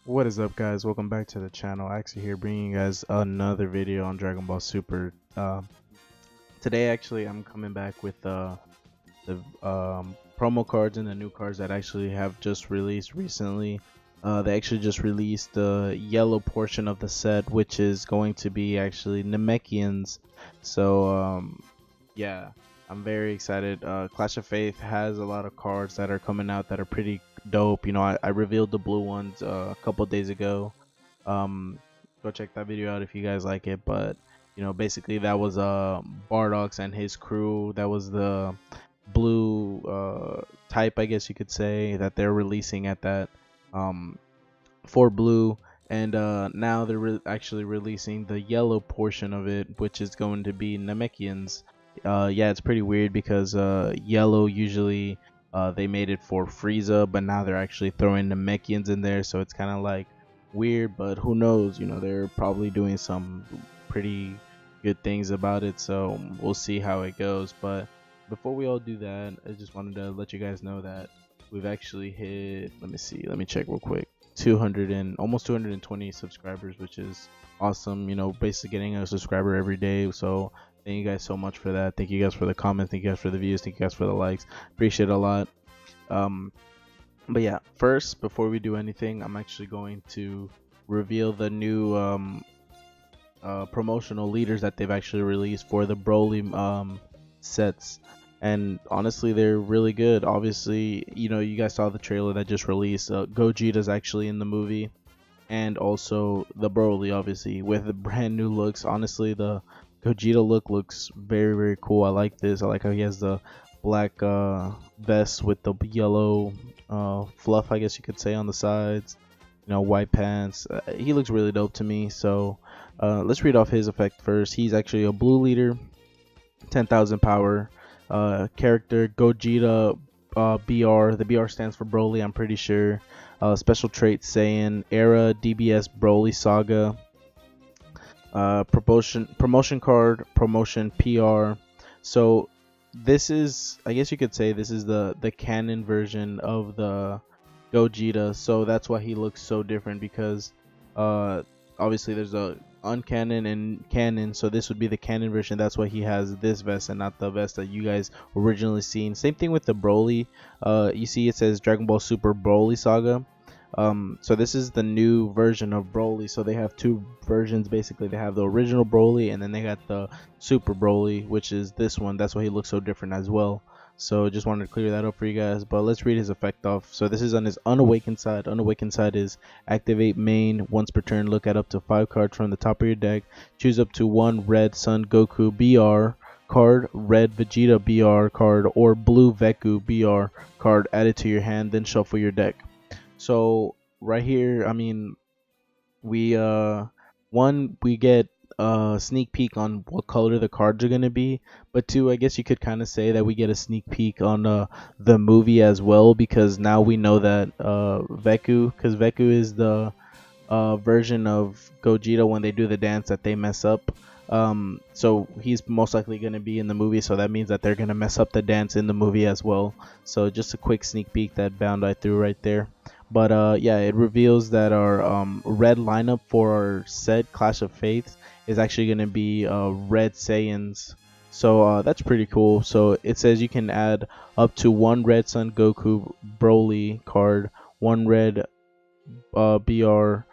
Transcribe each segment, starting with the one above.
What is up, guys? Welcome back to the channel. Actually here bringing you guys another video on Dragon Ball Super. Today actually I'm coming back with the promo cards and the new cards that actually have just released recently. They actually just released the yellow portion of the set, which is going to be actually Namekians. So yeah, I'm very excited. Clash of Faith has a lot of cards that are coming out that are pretty dope. I revealed the blue ones a couple days ago. Um, Go check that video out if you guys like it. But basically that was Bardox and his crew. That was the blue type, I guess you could say, that they're releasing at that um, for blue. And now they're actually releasing the yellow portion of it, which is going to be Namekians. Yeah, it's pretty weird because yellow usually they made it for Frieza, but now they're actually throwing Namekians in there, so it's kind of like weird. But who knows? They're probably doing some pretty good things about it, so we'll see how it goes. But before we all do that, I just wanted to let you guys know that we've actually hit. Let me see. Let me check real quick. 200 and almost 220 subscribers, which is awesome. Basically getting a subscriber every day. So thank you guys so much for that. Thank you guys for the comments. Thank you guys for the views. Thank you guys for the likes. Appreciate it a lot. Um, but yeah, first, before we do anything, I'm actually going to reveal the new promotional leaders that they've actually released for the Broly sets. And honestly, they're really good. Obviously, you guys saw the trailer that just released. Gogeta's actually in the movie, and also the Broly, obviously, with the brand new looks. Honestly, the Gogeta look looks very, very cool. I like this. I like how he has the black vest with the yellow fluff, I guess you could say, on the sides. White pants. He looks really dope to me. So let's read off his effect first. He's actually a blue leader, 10,000 power. Character Gogeta BR. The BR stands for Broly, I'm pretty sure. Special trait Saiyan. Era DBS Broly Saga. Promotion card, promotion PR. So this is, I guess you could say, this is the canon version of the Gogeta. So that's why he looks so different, because obviously there's a uncanon and canon, so this would be the canon version. That's why he has this vest and not the vest that you guys originally seen. Same thing with the Broly. You see it says Dragon Ball Super Broly Saga. So this is the new version of Broly. So they have two versions basically. They have the original Broly, and then they got the Super Broly, which is this one. That's why he looks so different as well. So just wanted to clear that up for you guys. But let's read his effect off. So this is on his unawakened side. Unawakened side is activate main once per turn. Look at up to 5 cards from the top of your deck. Choose up to 1 red Sun Goku BR card, red Vegeta BR card, or blue Veku BR card added to your hand. Then shuffle your deck. So right here, I mean, we we get a sneak peek on what color the cards are gonna be, but two, I guess you could kind of say that we get a sneak peek on the movie as well, because now we know that Veku, because Veku is the version of Gogeta when they do the dance that they mess up. So he's most likely going to be in the movie, so that means that they're going to mess up the dance in the movie as well. So just a quick sneak peek that Bound I threw right there. But yeah, it reveals that our red lineup for our set Clash of Faiths is actually going to be red Saiyans. So that's pretty cool. So it says you can add up to 1 red Son Goku Broly card, 1 red BR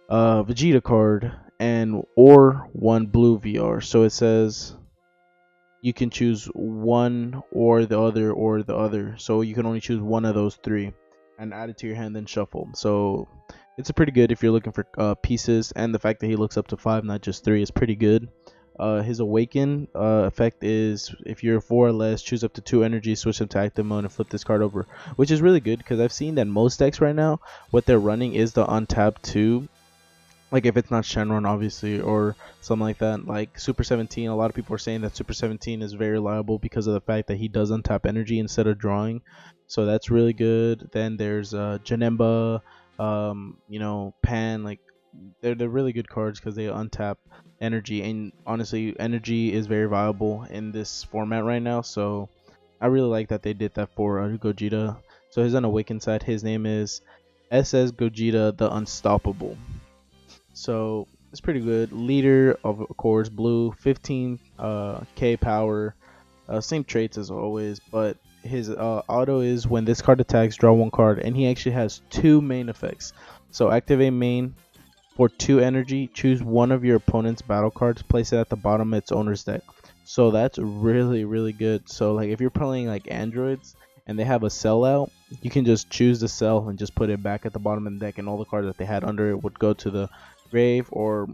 Vegeta card, and or 1 blue VR. So it says you can choose one or the other or the other. So you can only choose one of those 3 and add it to your hand, then shuffle. So it's a pretty good if you're looking for pieces, and the fact that he looks up to 5, not just 3, is pretty good. His awaken effect is if you're 4 or less, choose up to 2 energy, switch them to active mode, and flip this card over, which is really good because I've seen that most decks right now, what they're running is the untap 2. Like if it's not Shenron, obviously, or something like that, like Super 17. A lot of people are saying that Super 17 is very reliable because of the fact that he does untap energy instead of drawing, so that's really good. Then there's Janemba, Pan. Like they're really good cards because they untap energy, and honestly, energy is very viable in this format right now. So I really like that they did that for Gogeta. So his unawakened side, his name is SS Gogeta the Unstoppable. So it's pretty good. Leader of course blue, 15 K power, same traits as always, but his auto is when this card attacks, draw one card, and he actually has two main effects. So activate main for 2 energy, choose one of your opponent's battle cards, place it at the bottom of its owner's deck. So that's really good. So like if you're playing like androids and they have a cell out, you can just choose the cell and just put it back at the bottom of the deck, and all the cards that they had under it would go to the grave, or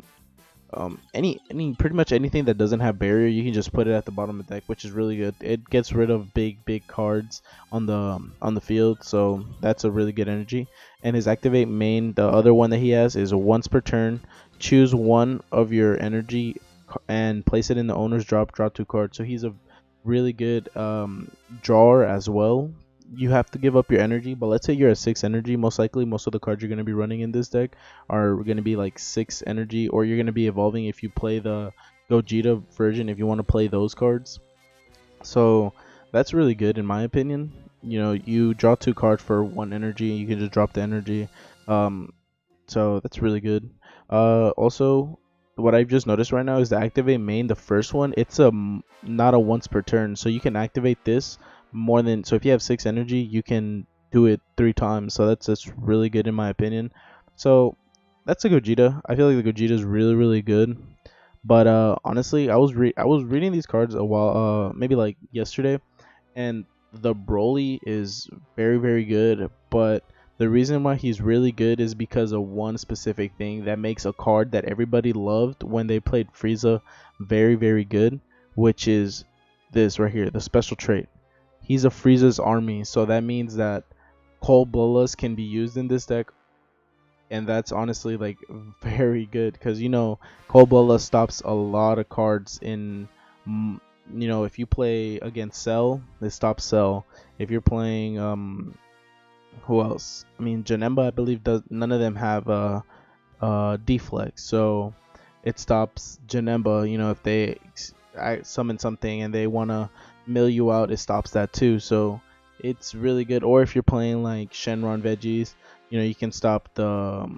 any pretty much anything that doesn't have barrier, you can just put it at the bottom of the deck, which is really good. It gets rid of big cards on the field, so that's a really good energy. And his activate main, the other one that he has, is a once per turn, choose one of your energy and place it in the owner's draw 2 cards. So he's a really good drawer as well. You have to give up your energy, but let's say you're at 6 energy, most likely most of the cards you're going to be running in this deck are going to be like 6 energy, or you're going to be evolving if you play the Gogeta version, if you want to play those cards. So that's really good in my opinion. You know, you draw 2 cards for 1 energy, you can just drop the energy. So that's really good. Also, what I've just noticed right now is the activate main, the first one, it's not a once per turn, so you can activate this more than, so if you have 6 energy, you can do it 3 times. So that's really good in my opinion. So that's a Gogeta. I feel like the Gogeta is really good. But honestly, I was reading these cards a while, maybe like yesterday, and the Broly is very good, but the reason why he's really good is because of one specific thing that makes a card that everybody loved when they played Frieza very good, which is this right here, the special trait. He's a Frieza's army, so that means that Cold Bloodlust can be used in this deck, and that's honestly like very good because, you know, Cold Bloodlust stops a lot of cards in, you know, if you play against Cell, it stops Cell. If you're playing who else? I mean, Janemba, I believe, does. None of them have deflex, so it stops Janemba. You know, if they summon something and they wanna mill you out, it stops that too. So it's really good. Or if you're playing like Shenron veggies, you know, you can stop the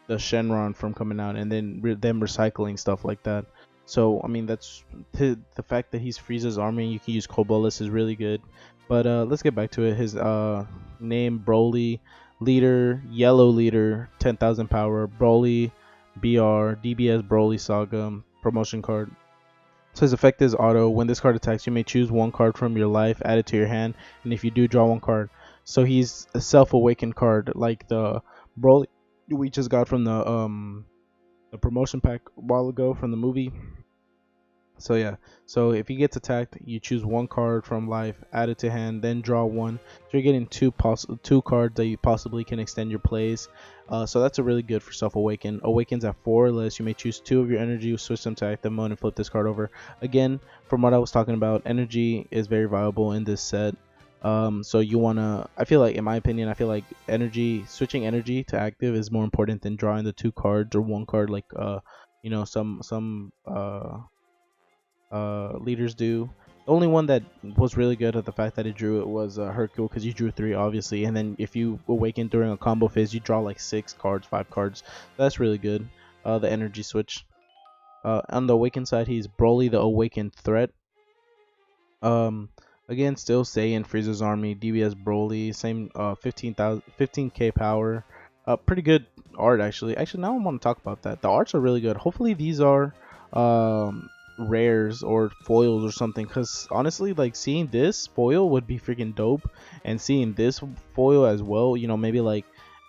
Shenron from coming out, and then them recycling stuff like that. So I mean, that's the fact that he's Frieza's army. You can use Cobolus is really good. But let's get back to it. His name, Broly, leader, yellow leader, 10,000 power, Broly, BR, DBS Broly Saga, promotion card. So his effect is auto. When this card attacks, you may choose one card from your life, add it to your hand, and if you do, draw one card. So he's a self-awakened card, like the Broly we just got from the promotion pack a while ago from the movie. So yeah, so if he gets attacked, you choose one card from life, add it to hand, then draw one. So you're getting two cards that you possibly can extend your plays. So that's a really good for Self Awaken. Awakens at 4 or less. You may choose 2 of your energy, switch them to active mode, and flip this card over. Again, from what I was talking about, energy is very viable in this set. So you wanna, I feel like, in my opinion, I feel like switching energy to active is more important than drawing the 2 cards or 1 card, like you know, some leaders do. The only one that was really good at the fact that it drew it was Hercule, because you drew 3 obviously, and then if you awaken during a combo phase, you draw like 6 cards, 5 cards. That's really good. The energy switch. On the awakened side, he's Broly the Awakened Threat. Again, still Saiyan, Frieza's army, DBS Broly, same 15k power. Pretty good art actually. Actually, now I want to talk about that. The arts are really good. Hopefully these are rares or foils or something, because honestly, like, seeing this foil would be freaking dope, and seeing this foil as well, you know, maybe like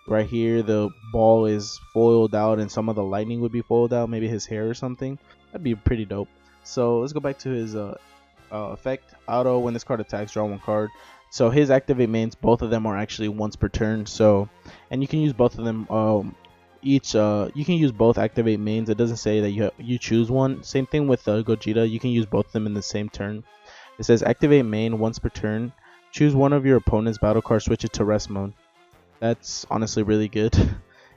right here the ball is foiled out and some of the lightning would be foiled out, maybe his hair or something. That'd be pretty dope. So let's go back to his effect. Auto, when this card attacks, draw 1 card. So his activate mains, both of them are actually once per turn. So, and you can use both of them you can use both activate mains. It doesn't say that you choose one. Same thing with Gogeta, you can use both of them in the same turn. It says activate main once per turn, choose one of your opponent's battle cards, switch it to rest mode. That's honestly really good.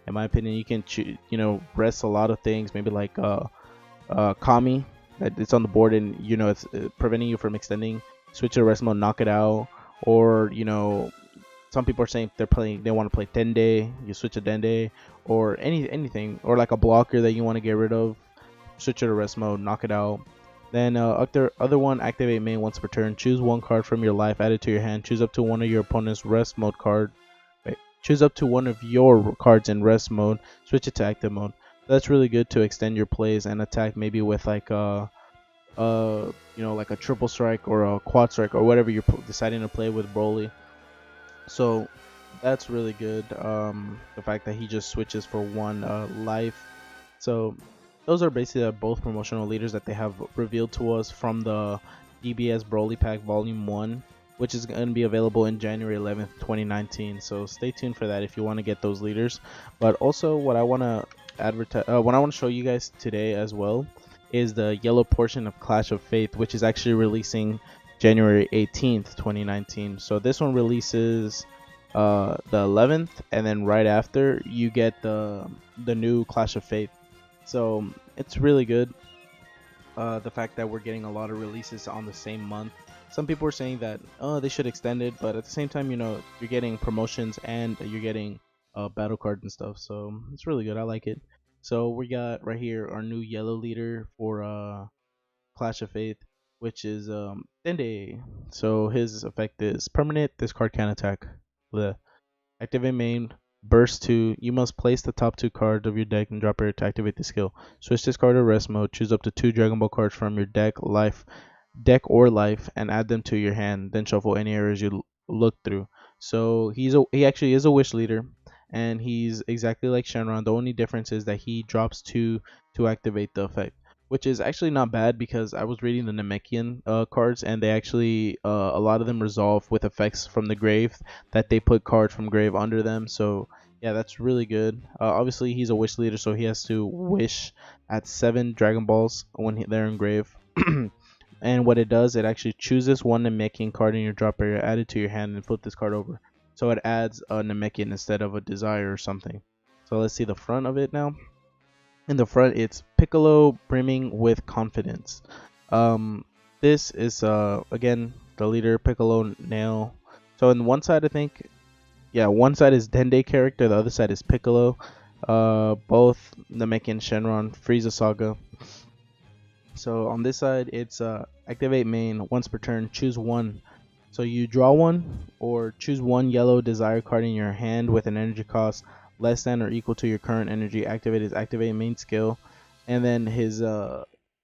In my opinion, you can you know, rest a lot of things, maybe like Kami, that it's on the board and, you know, it's preventing you from extending, switch to rest mode, knock it out. Or, you know, some people are saying they want to play Dende, you switch to Dende, or anything, or like a blocker that you want to get rid of, switch it to rest mode, knock it out. Then other one, activate main once per turn. Choose one card from your life, add it to your hand. Choose up to one of your opponent's rest mode card. Wait, choose up to one of your cards in rest mode. Switch it to active mode. That's really good to extend your plays and attack maybe with like like a triple strike or a quad strike or whatever you're deciding to play with Broly. So that's really good. The fact that he just switches for one life. So those are basically both promotional leaders that they have revealed to us from the DBS Broly Pack Volume 1, which is going to be available in January 11th, 2019. So stay tuned for that if you want to get those leaders. But also what I want to what I want to show you guys today as well is the yellow portion of Clash of Faith, which is actually releasing January 18th, 2019. So this one releases the 11th, and then right after you get the new Clash of Faith. So it's really good. The fact that we're getting a lot of releases on the same month. Some people are saying that they should extend it, but at the same time, you're getting promotions and you're getting battle cards and stuff. So it's really good. I like it. So we got right here our new yellow leader for Clash of Faith, which is Dende. So his effect is permanent. This card can attack. The activate main. Burst 2. You must place the top 2 cards of your deck and drop it to activate the skill. Switch this card to rest mode. Choose up to 2 Dragon Ball cards from your deck or life, and add them to your hand. Then shuffle any areas you look through. So he actually is a wish leader, and he's exactly like Shenron. The only difference is that he drops 2 to activate the effect, which is actually not bad because I was reading the Namekian cards, and they actually a lot of them resolve with effects from the grave that they put cards from grave under them. So yeah, that's really good. Obviously he's a wish leader, so he has to wish at 7 Dragon Balls when they're in grave. And what it does, it actually chooses one Namekian card in your drop area, add it to your hand, and flip this card over. So it adds a Namekian instead of a Desire or something. So let's see the front of it now. In the front, it's Piccolo brimming with confidence. This is again the leader, Piccolo Nail. So on one side, I think, yeah, one side is Dende character, the other side is Piccolo. Both Namekian Shenron, Frieza Saga. So on this side, it's activate main once per turn. Choose one. So you draw one or choose one yellow Desire card in your hand with an energy cost less than or equal to your current energy. Activate his activate main skill, and then his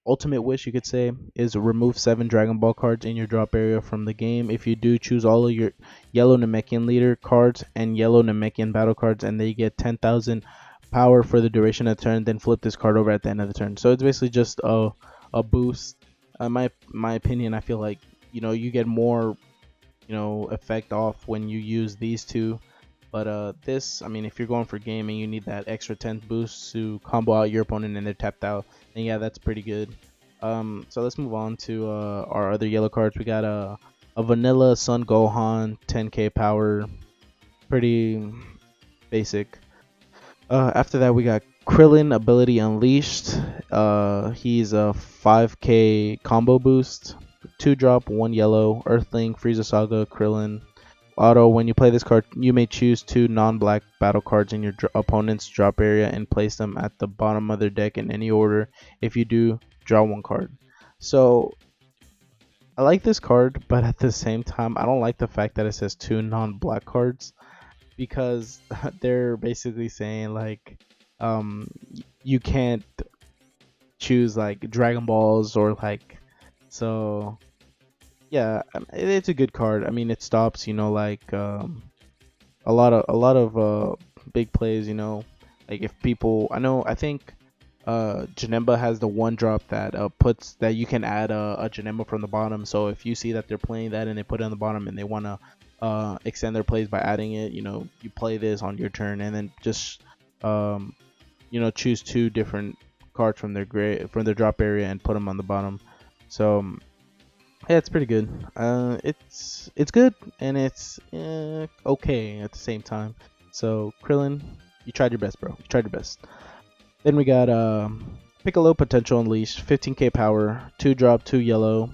ultimate wish, you could say, is remove 7 Dragon Ball cards in your drop area from the game. If you do, choose all of your yellow Namekian leader cards and yellow Namekian battle cards, and they get 10,000 power for the duration of the turn. Then flip this card over at the end of the turn. So it's basically just a boost. My opinion, I feel like you get more effect off when you use these two. But this, I mean, if you're going for gaming, you need that extra 10 boost to combo out your opponent and they're tapped out. And yeah, that's pretty good. So let's move on to our other yellow cards. We got a vanilla Sun Gohan, 10k power, pretty basic. After that, we got Krillin ability unleashed. He's a 5k combo boost, 2 drop, 1 yellow, Earthling, Frieza Saga, Krillin. Auto, when you play this card, you may choose 2 non-black battle cards in your opponent's drop area and place them at the bottom of their deck in any order. If you do, draw 1 card. So I like this card, but at the same time, I don't like the fact that it says 2 non-black cards, because they're basically saying like you can't choose like Dragon Balls or like, so yeah, it's a good card. I mean, it stops, like a lot of big plays. Like if people, I think Janemba has the 1 drop that puts that you can add a Janemba from the bottom. So if you see that they're playing that and they put it on the bottom and they want to extend their plays by adding it, you play this on your turn and then just choose 2 different cards from their drop area and put them on the bottom. So yeah, it's pretty good. It's good and it's okay at the same time. So Krillin, you tried your best, bro. You tried your best. Then we got Piccolo Potential Unleashed, 15k power, 2 drop, 2 yellow,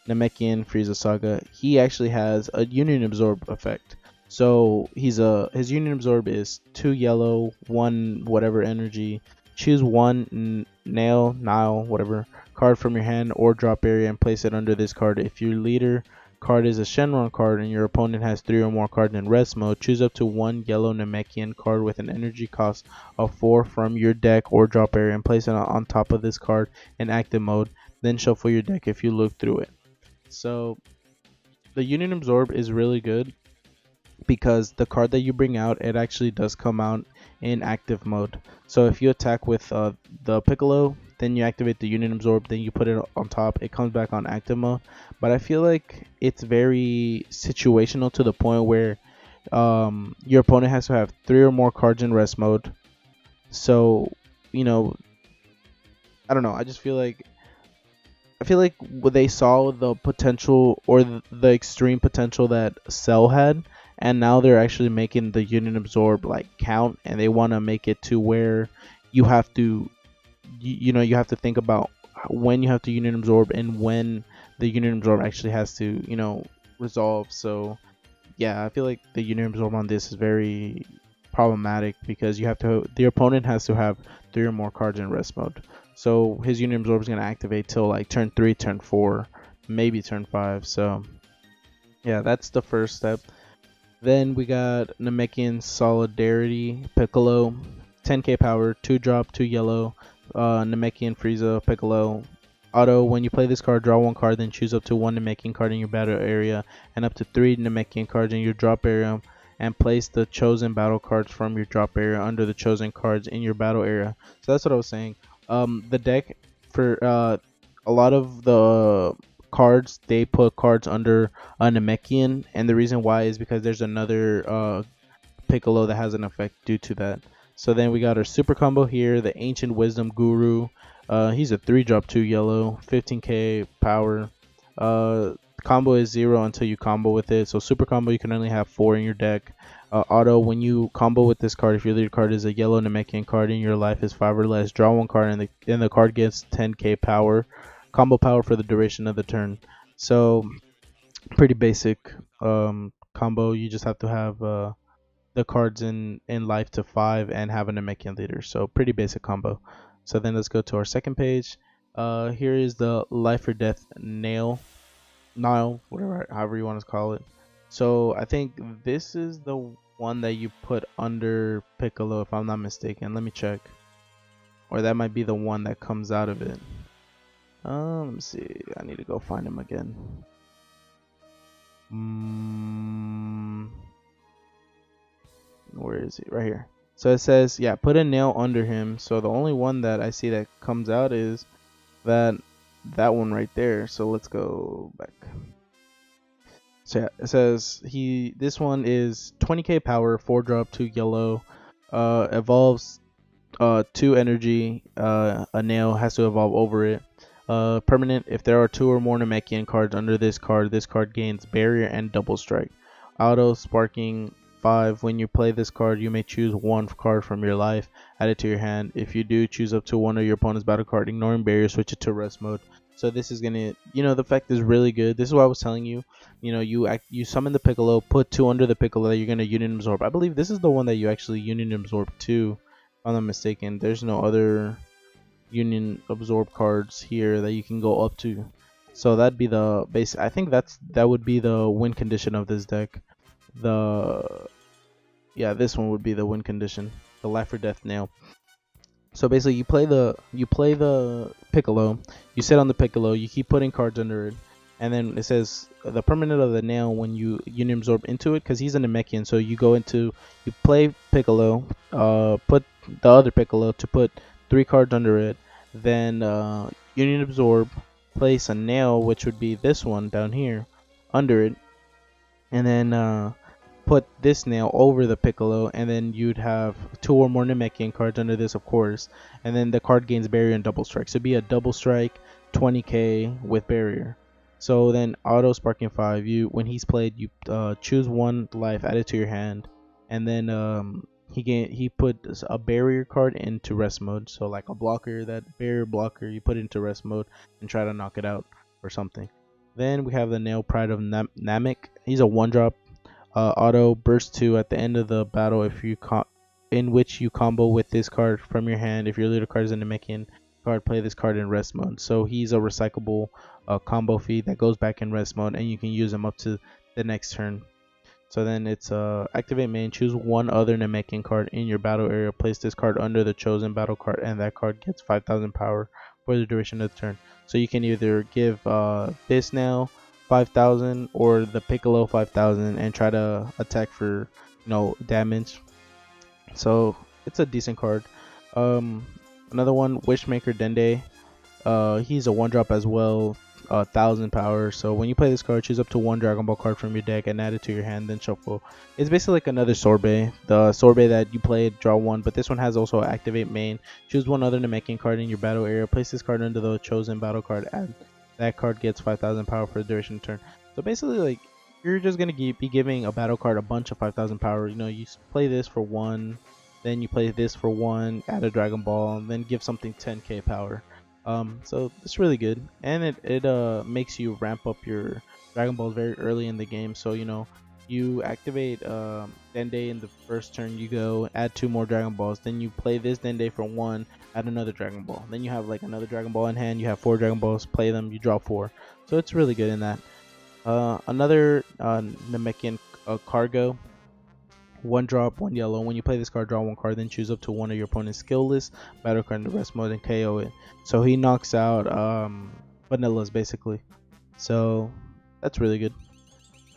Namekian Frieza Saga. He actually has a Union Absorb effect. So his Union Absorb is 2 yellow, 1 whatever energy. Choose one Nile, whatever card from your hand or drop area and place it under this card. If your leader card is a Shenron card and your opponent has 3 or more cards in rest mode, choose up to 1 yellow Namekian card with an energy cost of 4 from your deck or drop area and place it on top of this card in active mode. Then shuffle your deck if you look through it. So the Union Absorb is really good because the card that you bring out, it actually does come out in active mode. So if you attack with the Piccolo, then you activate the Union Absorb, then you put it on top, it comes back on active mode. But I feel like it's very situational to the point where your opponent has to have 3 or more cards in rest mode. So, you know, I don't know. I feel like they saw the potential or the extreme potential that Cell had, and now they're actually making the Union Absorb like count, and they want to make it to where you have to, you have to think about when you have to Union Absorb and when the Union Absorb actually has to, resolve. So yeah, I feel like the Union Absorb on this is very problematic because the opponent has to have 3 or more cards in rest mode. So his Union Absorb is going to activate till like turn 3, turn 4, maybe turn 5. So yeah, that's the first step. Then we got Namekian Solidarity Piccolo, 10k power, 2 drop, 2 yellow, Namekian Frieza Piccolo. Auto, when you play this card, draw 1 card, then choose up to 1 Namekian card in your battle area and up to 3 Namekian cards in your drop area, and place the chosen battle cards from your drop area under the chosen cards in your battle area. So that's what I was saying. The deck for a lot of the cards, they put cards under a Namekian, and the reason why is because there's another Piccolo that has an effect due to that. So then we got our super combo here, the Ancient Wisdom Guru. He's a 3 drop 2 yellow, 15k power. Combo is 0 until you combo with it. So super combo, you can only have 4 in your deck. Auto, when you combo with this card, if your leader card is a yellow Namekian card and your life is 5 or less, draw 1 card and the card gets 10k power. Combo power for the duration of the turn. So pretty basic combo. You just have to have the cards in life to 5 and have a Namekian leader. So pretty basic combo. So then let's go to our second page. Here is the life or death Nile, whatever, however you want to call it. So I think this is the one that you put under Piccolo, if I'm not mistaken. Let me check. Or that might be the one that comes out of it. Let me see. I need to go find him again. Where is he? Right here. So it says, yeah, put a nail under him. So the only one that I see that comes out is that one right there. So let's go back. So yeah, it says this one is 20k power, 4 drop, 2 yellow, evolves 2 energy, a nail has to evolve over it. Permanent, if there are 2 or more Namekian cards under this card gains barrier and double strike. Auto, sparking 5. When you play this card, you may choose 1 card from your life, add it to your hand. If you do, choose up to 1 of your opponent's battle card, ignoring barrier, switch it to rest mode. So this is gonna, the effect is really good. This is what I was telling you. You summon the Piccolo, put 2 under the Piccolo that you're gonna Union Absorb. I believe this is the one that you actually Union Absorb to, if I'm not mistaken. There's no other Union Absorb cards here that you can go up to. So that'd be the base. I think that would be the win condition of this deck. This one would be the win condition, the life or death nail. So basically, you play the Piccolo, you sit on the Piccolo, you keep putting cards under it, and then it says the permanent of the nail when you Union Absorb into it, because he's a Namekian. So you play Piccolo, put the other Piccolo to put 3 cards under it, then Union Absorb, place a nail, which would be this one down here, under it, and then put this nail over the Piccolo, and then you'd have 2 or more Namekian cards under this, of course, and then the card gains barrier and double strike. So it'd be a double strike, 20k with barrier. So then auto sparking 5. When he's played, you choose 1 life, add it to your hand, and then he put a barrier card into rest mode. So like a blocker, that barrier blocker, you put it into rest mode and try to knock it out or something. Then we have the Nail Pride of Namek. He's a 1 drop. Auto burst 2 at the end of the battle if you in which you combo with this card from your hand. If your leader card is a Namekian card, play this card in rest mode. So he's a recyclable combo feed that goes back in rest mode, and you can use him up to the next turn. So then it's activate main, choose one other Namekian card in your battle area, place this card under the chosen battle card, and that card gets 5,000 power for the duration of the turn. So you can either give this now 5,000 or the Piccolo 5,000 and try to attack for damage. So it's a decent card. Another one, Wishmaker Dende. He's a 1-drop as well, 1,000 power. So when you play this card, choose up to one Dragon Ball card from your deck and add it to your hand, then shuffle. It's basically like another Sorbet. The Sorbet that you played, draw one, but this one has also activate main. Choose one other Namekian card in your battle area, place this card under the chosen battle card, and that card gets 5,000 power for the duration of the turn. So basically, like, you're just gonna be giving a battle card a bunch of 5,000 power. You play this for one, then you play this for one, add a Dragon Ball, and then give something 10k power. So it's really good, and it makes you ramp up your Dragon Balls very early in the game. So you activate Dende in the first turn, you go add 2 more Dragon Balls, then you play this Dende for one, add another Dragon Ball, then you have like another Dragon Ball in hand, you have 4 Dragon Balls, play them, you draw 4. So it's really good in that. Another Namekian Cargo. 1-drop, 1 yellow. When you play this card, draw 1 card, then choose up to one of your opponent's skill list, battle card in the rest mode, and KO it. So he knocks out vanillas basically. So that's really good.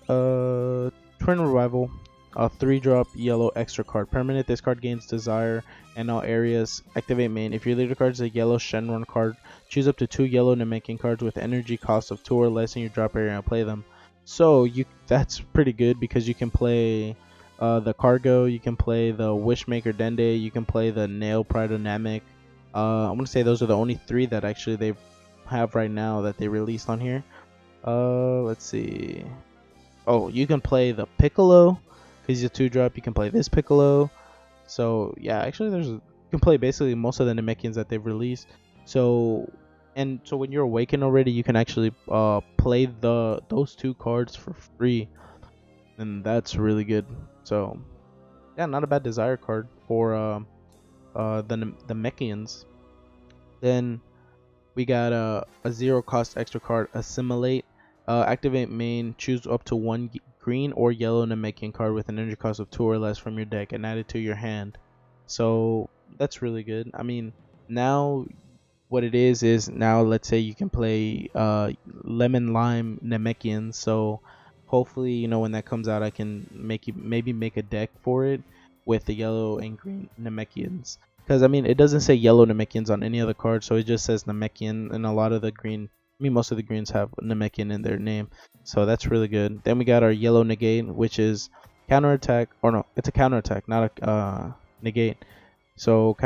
Twin Revival, a 3-drop yellow extra card. Permanent. This card gains desire and all areas. Activate main. If your leader card is a yellow Shenron card, choose up to 2 yellow Namekian cards with energy cost of 2 or less in your drop area and play them. So that's pretty good because you can play the Cargo, you can play the Wishmaker Dende, you can play the Nail Pridonamic. I want to say those are the only 3 that actually they have right now that they released on here. Let's see. Oh, you can play the Piccolo because he's a 2-drop. You can play this Piccolo. So yeah, actually you can play basically most of the Namekians that they've released. So when you're awakened already, you can actually play those 2 cards for free, and that's really good. So yeah, not a bad desire card for the Mechians. Then we got a 0 cost extra card, Assimilate. Activate main, choose up to 1 green or yellow Namekian card with an energy cost of 2 or less from your deck and add it to your hand. So that's really good. I mean, now what it is now let's say you can play Lemon Lime Namekians. So hopefully, when that comes out, I can maybe make a deck for it with the yellow and green Namekians. Because I mean, it doesn't say yellow Namekians on any other card, so it just says Namekian, and a lot of the green, most of the greens have Namekian in their name, so that's really good. Then we got our yellow negate, which is counterattack, or no, it's a counterattack, not a negate. So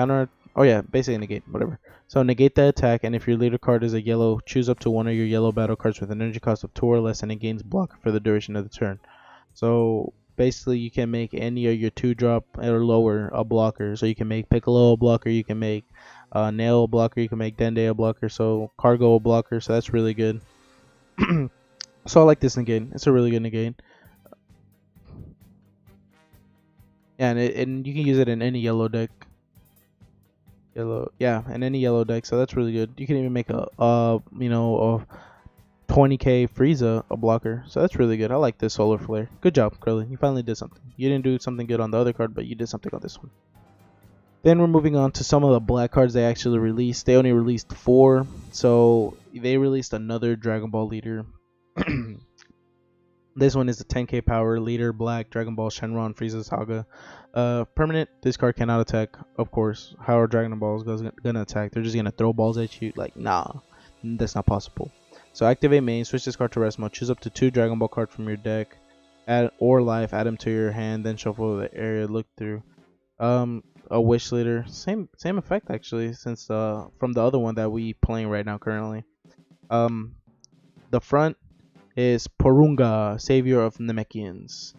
basically negate, whatever. So negate the attack, and if your leader card is a yellow, choose up to one of your yellow battle cards with an energy cost of 2 or less, and it gains block for the duration of the turn. So basically, you can make any of your 2-drop or lower a blocker. So you can make Piccolo a blocker, you can make Nail a blocker, you can make Dende a blocker, so Cargo a blocker. So that's really good. So I like this negate. It's a really good negate. Yeah, and you can use it in any yellow deck. In any yellow deck. So that's really good. You can even make a 20k Frieza a blocker. So that's really good. I like this Solar Flare. Good job, Krillin. You finally did something. You didn't do something good on the other card, but you did something on this one. Then we're moving on to some of the black cards they actually released. They only released 4. So they released another Dragon Ball leader. This one is the 10k power leader black Dragon Ball Shenron Frieza Saga. Permanent. This card cannot attack, of course. How are Dragon Balls gonna attack? They're just gonna throw balls at you. Like, nah, that's not possible. So activate main, switch this card to rest mode, choose up to 2 Dragon Ball cards from your deck, add them to your hand, then shuffle the area, look through. A wish leader, same effect actually, since from the other one that we playing right now currently. The front is Porunga, Savior of Namekians.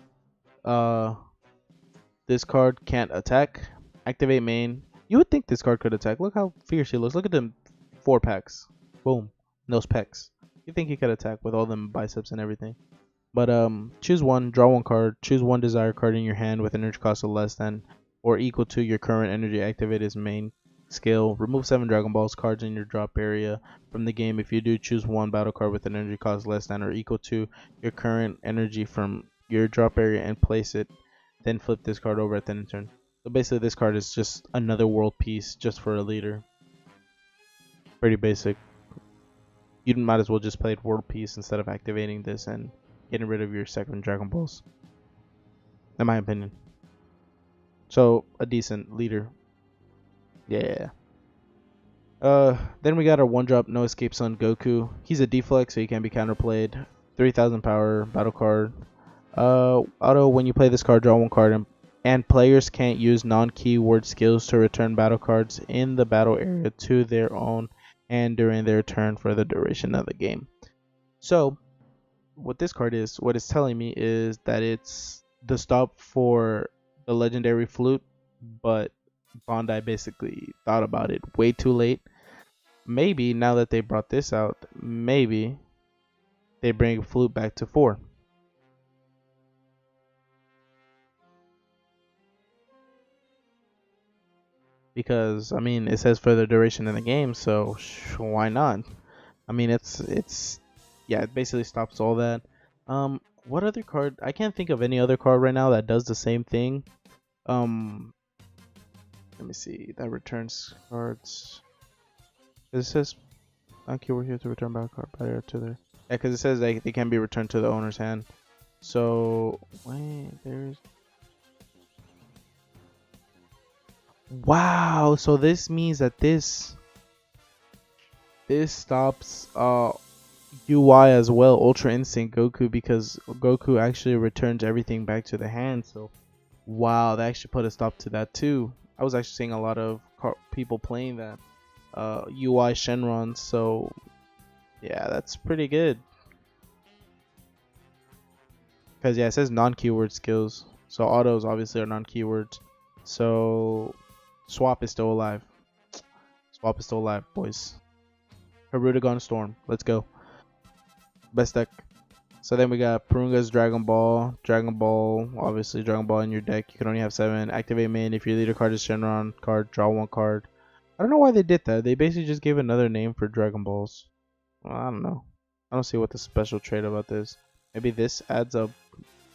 This card can't attack. Activate main. You would think this card could attack. Look how fierce he looks. Look at them 4 packs. Boom. Those pecs. You think he could attack with all them biceps and everything. But choose one, draw one card, choose one desire card in your hand with energy cost of less than or equal to your current energy activated main skill. Remove 7 Dragon Balls cards in your drop area from the game. If you do, choose one battle card with an energy cost less than or equal to your current energy from your drop area and place it. Then flip this card over at the end of turn. So basically, this card is just another world piece just for a leader. Pretty basic. You might as well just play world piece instead of activating this and getting rid of your second Dragon Balls, in my opinion. So a decent leader. Yeah. Then we got our 1-drop No Escape Son Goku. He's a deflex, so he can be counterplayed. 3,000 power battle card. Auto, when you play this card, draw one card, and players can't use non-keyword skills to return battle cards in the battle area to their own and during their turn for the duration of the game. So, what this card is, what it's telling me is that it's the stop for the legendary flute, but Bandai basically thought about it way too late. Maybe now that they brought this out, maybe they bring flute back to 4. Because I mean, it says for the duration of the game, so why not? I mean, it's yeah, it basically stops all that. What other card? I can't think of any other card right now that does the same thing. Um, let me see. That returns cards. It says, "Okay, we're here to return back card better to the." Yeah, because it says they can be returned to the owner's hand. So wait, there's. Wow. So this means that this stops UI as well, Ultra Instinct Goku, because Goku actually returns everything back to the hand. So wow, they actually put a stop to that too. I was actually seeing a lot of people playing that UI Shenron, so yeah, that's pretty good. Because yeah, it says non-keyword skills, so autos obviously are non-keywords. So Swap is still alive. Swap is still alive, boys. Harudagon Storm, let's go. Best deck. So then we got Purunga's Dragon Ball. Dragon Ball, obviously Dragon Ball in your deck. You can only have 7. Activate main. If your leader card is Shenron card, draw 1 card. I don't know why they did that. They basically just gave another name for Dragon Balls. Well, I don't know. I don't see what the special trait about this. Maybe this adds a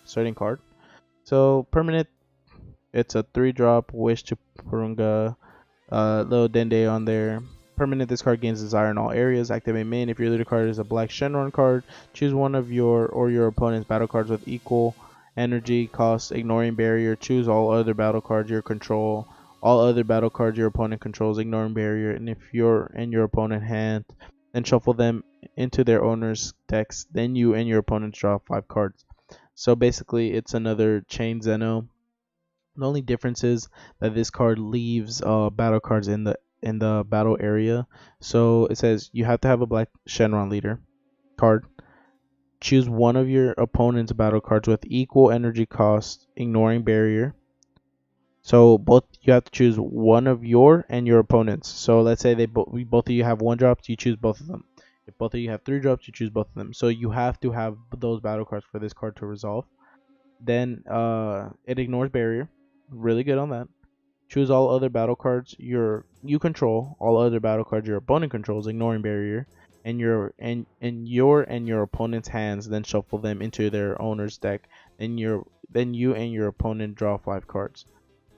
certain card. So permanent, it's a 3-drop. Wish to Purunga. Little Dende on there. Permanent, this card gains desire in all areas. Activate main. If your leader card is a black Shenron card, choose one of your or your opponent's battle cards with equal energy cost, ignoring barrier. Choose all other battle cards you control. All other battle cards your opponent controls, ignoring barrier. And if you're in your opponent hand, then shuffle them into their owner's decks. Then you and your opponents draw 5 cards. So basically, it's another Chain Zeno. The only difference is that this card leaves battle cards in the battle area. So it says you have to have a black Shenron leader card. Choose one of your opponent's battle cards with equal energy cost, ignoring barrier. So both you have to choose one of your and your opponent's. So let's say both of you have 1 drops, you choose both of them. If both of you have 3 drops, you choose both of them. So you have to have those battle cards for this card to resolve. Then it ignores barrier. Really good on that. Choose all other battle cards you control. All other battle cards your opponent controls, ignoring barrier, and your opponent's hands. Then shuffle them into their owner's deck. Then you and your opponent draw 5 cards.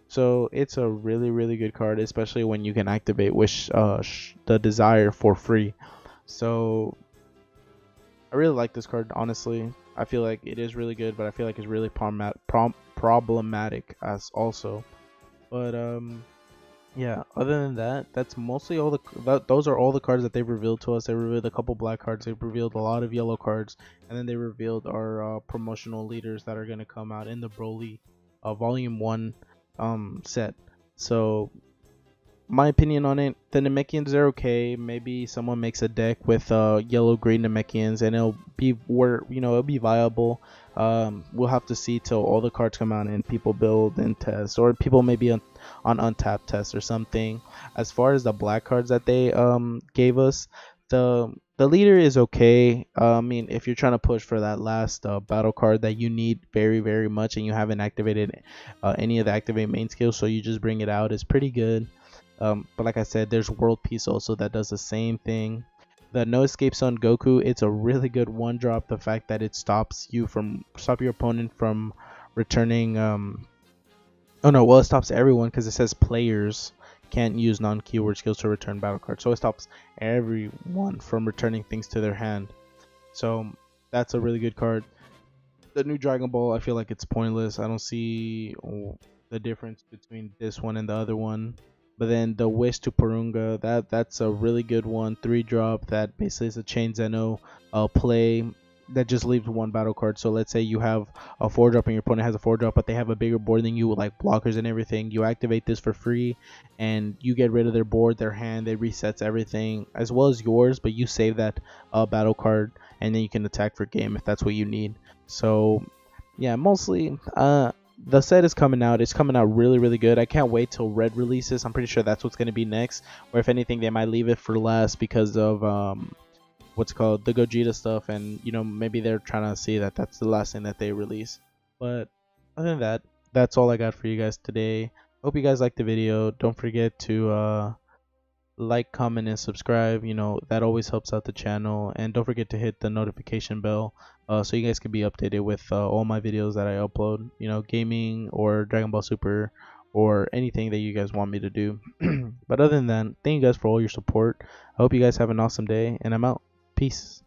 So it's a really good card, especially when you can activate Wish the Desire for free. So I really like this card, honestly. I feel like it is really good, but I feel like it's really problematic as also. But yeah, other than that, that's mostly all those are all the cards that they've revealed to us. They revealed a couple black cards, they've revealed a lot of yellow cards, and then they revealed our promotional leaders that are going to come out in the Broly volume 1 set. So my opinion on it, the Namekians are okay. Maybe someone makes a deck with yellow green Namekians and it'll be viable. We'll have to see till all the cards come out and people build and test, or people maybe on untapped test or something. As far as the black cards that they gave us, the The leader is okay. I mean, if you're trying to push for that last battle card that you need very, very much, and you haven't activated any of the activate main skills, so you just bring it out, it's pretty good. But like I said, there's World Peace also that does the same thing. The No Escape Son Goku, it's a really good one drop. The fact that it stops your opponent from returning. Oh no, well, it stops everyone because it says players can't use non-keyword skills to return battle cards. So it stops everyone from returning things to their hand. So that's a really good card. The new Dragon Ball, I feel like it's pointless. I don't see the difference between this one and the other one. But then the Wish to Purunga, that's a really good one. 3-drop that basically is a Chain Zeno play that just leaves one battle card. So let's say you have a 4-drop and your opponent has a 4-drop, but they have a bigger board than you with like blockers and everything. You activate this for free and you get rid of their board, their hand, it resets everything as well as yours, but you save that battle card and then you can attack for game if that's what you need. So yeah, mostly the set is coming out. It's coming out really, really good. I can't wait till Red releases. I'm pretty sure that's what's going to be next. Or if anything, they might leave it for last because of what's called the Gogeta stuff, and maybe they're trying to see that that's the last thing that they release. But other than that, that's all I got for you guys today. Hope you guys liked the video. Don't forget to like, comment, and subscribe. That always helps out the channel. And don't forget to hit the notification bell so you guys can be updated with all my videos that I upload, gaming or Dragon Ball Super or anything that you guys want me to do. But other than that, thank you guys for all your support. I hope you guys have an awesome day, and I'm out. Peace.